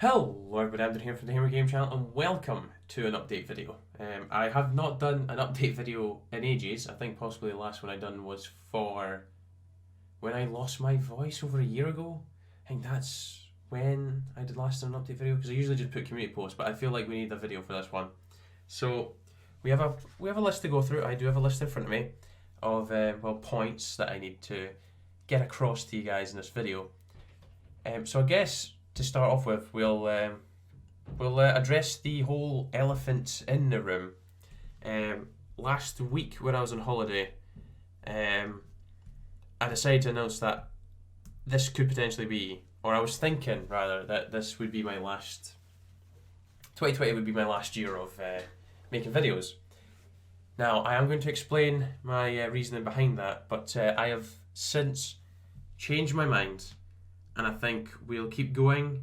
Hello everybody, I'm Doonhamer from the Doonhamer Game Channel and welcome to an update video. I have not done an update video in ages. I think possibly the last one I done was for when I lost my voice over a year ago. I think that's when I did last an update video, because I usually just put community posts, but I feel like we need a video for this one. So we have a list to go through. I do have a list in front of me of points that I need to get across to you guys in this video. So I guess to start off with, we'll address the whole elephant in the room. Last week when I was on holiday, I decided to announce that this could potentially be, or I was thinking rather, that this would be my last, 2020 would be my last year of making videos. Now, I am going to explain my reasoning behind that, but I have since changed my mind. And I think we'll keep going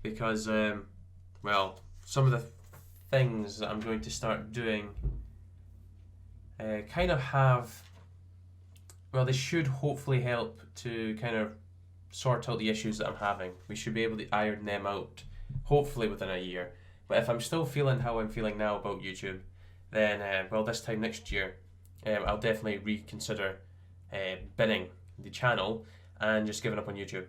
because, some of the things that I'm going to start doing kind of have, they should hopefully help to kind of sort out the issues that I'm having. We should be able to iron them out, hopefully within a year. But if I'm still feeling how I'm feeling now about YouTube, then, this time next year, I'll definitely reconsider binning the channel and just giving up on YouTube.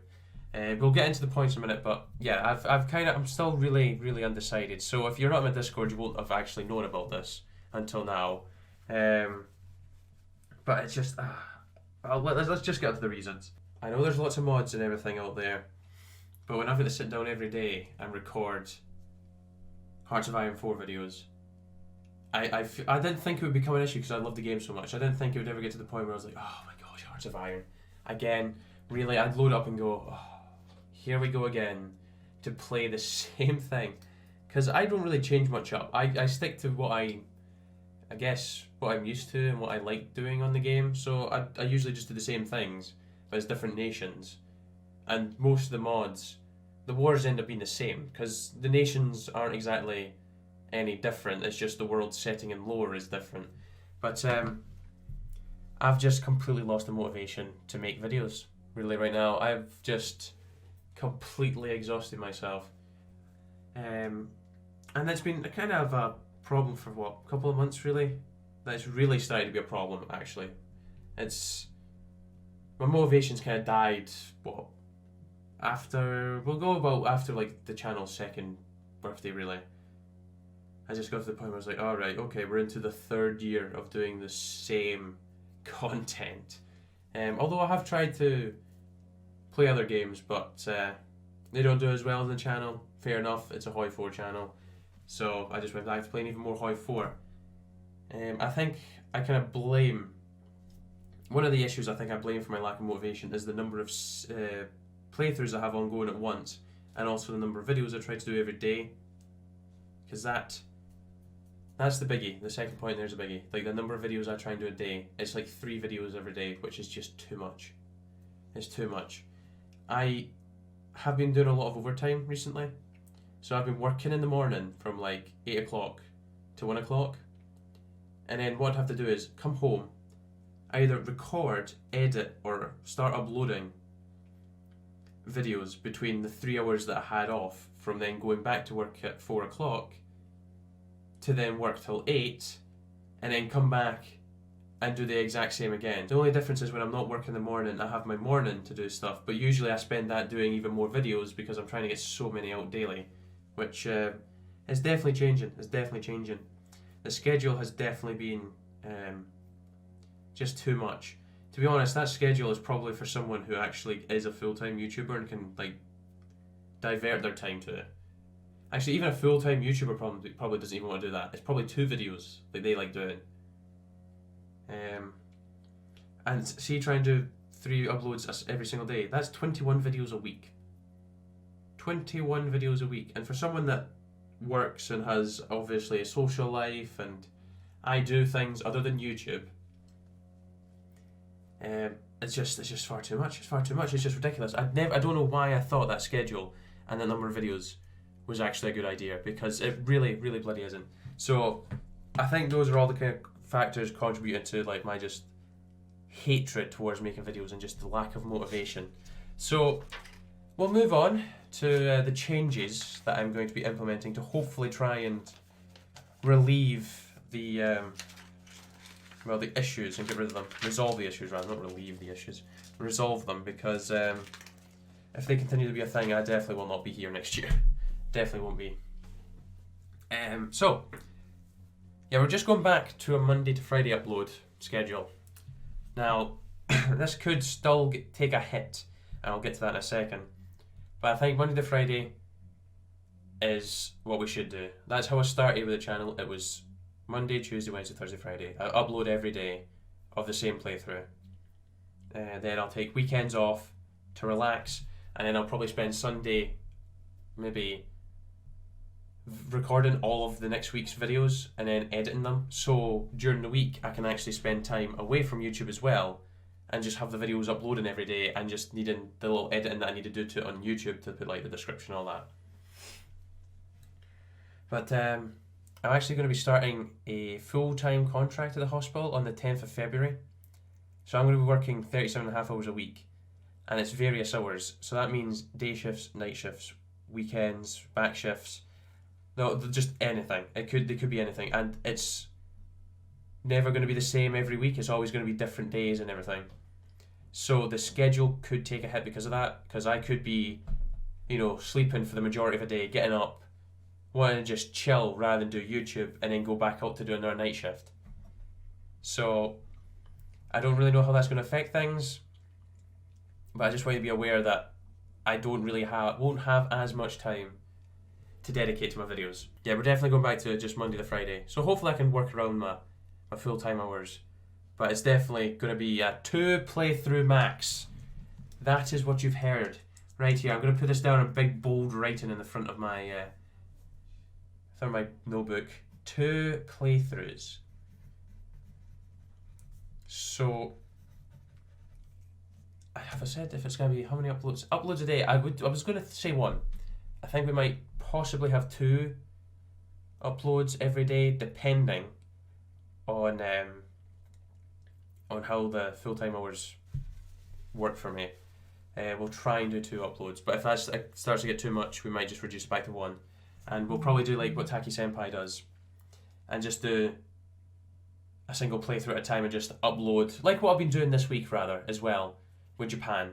We'll get into the points in a minute, but yeah, I'm still really undecided. So if you're not in my Discord, you won't have actually known about this until now. But it's just, let's just get into the reasons. I know there's lots of mods and everything out there, but when I've got to sit down every day and record Hearts of Iron 4 videos, I didn't think it would become an issue because I love the game so much. I didn't think it would ever get to the point where I was like, oh my gosh, Hearts of Iron. Again, really, I'd load up and go, oh, here we go again, to play the same thing. Because I don't really change much up. I stick to what I guess, what I'm used to and what I like doing on the game. So I usually just do the same things, but it's different nations. And most of the mods, the wars end up being the same, because the nations aren't exactly any different. It's just the world setting and lore is different. But I've just completely lost the motivation to make videos. Really, right now, I've just completely exhausted myself, and it's been kind of a problem for a couple of months really. That's really started to be a problem actually. It's my motivation's kind of died after like the channel's second birthday really. I just got to the point where I was like, alright, okay, we're into the third year of doing the same content. Although I have tried to play other games, but they don't do as well on the channel. Fair enough, it's a Hoi 4 channel, so I just went back to playing even more Hoi 4. I think I kind of blame, one of the issues I think I blame for my lack of motivation is the number of playthroughs I have ongoing at once, and also the number of videos I try to do every day, because that's the biggie. The second point there's a biggie. Like the number of videos I try and do a day, it's like 3 videos every day, which is just too much. It's too much. I have been doing a lot of overtime recently, so I've been working in the morning from like 8 o'clock to 1 o'clock, and then what I'd have to do is come home, either record, edit, or start uploading videos between the 3 hours that I had off, from then going back to work at 4 o'clock to then work till 8, and then come back and do the exact same again. The only difference is when I'm not working in the morning, I have my morning to do stuff, but usually I spend that doing even more videos because I'm trying to get so many out daily, which is definitely changing. It's definitely changing. The schedule has definitely been just too much. To be honest, that schedule is probably for someone who actually is a full-time YouTuber and can like divert their time to it. Actually, even a full-time YouTuber probably doesn't even want to do that. It's probably 2 videos that they like doing. And see, try and do 3 uploads every single day. That's 21 videos a week. 21 videos a week. And for someone that works and has obviously a social life, and I do things other than YouTube, it's just far too much. It's far too much. It's just ridiculous. I don't know why I thought that schedule and the number of videos was actually a good idea, because it really bloody isn't. So I think those are all the kind of factors contributing to like my just hatred towards making videos and just the lack of motivation. So we'll move on to the changes that I'm going to be implementing to hopefully try and relieve the the issues and get rid of them. Resolve the issues rather, not relieve the issues. Resolve them, because if they continue to be a thing, I definitely will not be here next year. Definitely won't be. So, yeah, we're just going back to a Monday to Friday upload schedule. Now, this could still take a hit, and I'll get to that in a second. But I think Monday to Friday is what we should do. That's how I started with the channel. It was Monday, Tuesday, Wednesday, Thursday, Friday. I upload every day of the same playthrough. Then I'll take weekends off to relax, and then I'll probably spend Sunday maybe recording all of the next week's videos and then editing them. So during the week I can actually spend time away from YouTube as well and just have the videos uploading every day and just needing the little editing that I need to do to it on YouTube to put like the description and all that. But I'm actually going to be starting a full-time contract at the hospital on the 10th of February. So I'm going to be working 37.5 hours a week, and it's various hours. So that means day shifts, night shifts, weekends, back shifts. No, just anything. They could be anything, and it's never going to be the same every week. It's always going to be different days and everything. So the schedule could take a hit because of that, because I could be, sleeping for the majority of a day, getting up, wanting to just chill rather than do YouTube and then go back out to do another night shift. So I don't really know how that's going to affect things, but I just want you to be aware that I won't have as much time to dedicate to my videos. Yeah, we're definitely going back to just Monday to Friday. So hopefully I can work around my full-time hours. But it's definitely going to be a 2 playthrough max. That is what you've heard. Right here, I'm going to put this down in big bold writing in the front of my notebook. 2 playthroughs. So, have I said if it's going to be how many uploads? Uploads a day. I was going to say 1. I think we might possibly have 2 uploads every day, depending on how the full-time hours work for me. We'll try and do 2 uploads, but if that starts to get too much, we might just reduce it back to 1, and we'll probably do like what Taki Senpai does, and just do a single playthrough at a time and just upload, like what I've been doing this week rather as well with Japan.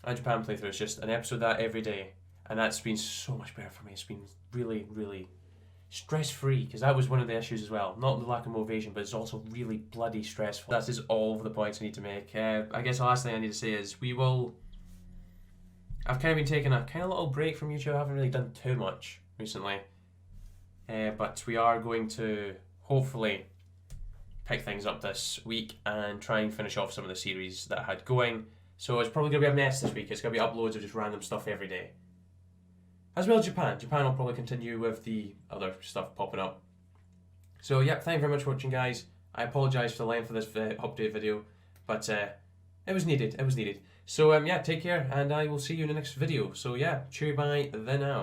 A Japan playthrough is just an episode of that every day, and that's been so much better for me. It's been really, really stress-free, because that was one of the issues as well. Not the lack of motivation, but it's also really bloody stressful. That is all of the points I need to make. I guess the last thing I need to say is I've kind of been taking a kind of little break from YouTube. I haven't really done too much recently. But we are going to hopefully pick things up this week and try and finish off some of the series that I had going. So it's probably going to be a mess this week. It's going to be uploads of just random stuff every day. As well as Japan. Japan will probably continue with the other stuff popping up. So yeah, thank you very much for watching, guys. I apologise for the length of this update video, but it was needed. So yeah, take care, and I will see you in the next video. So yeah, cheerio, bye, then out.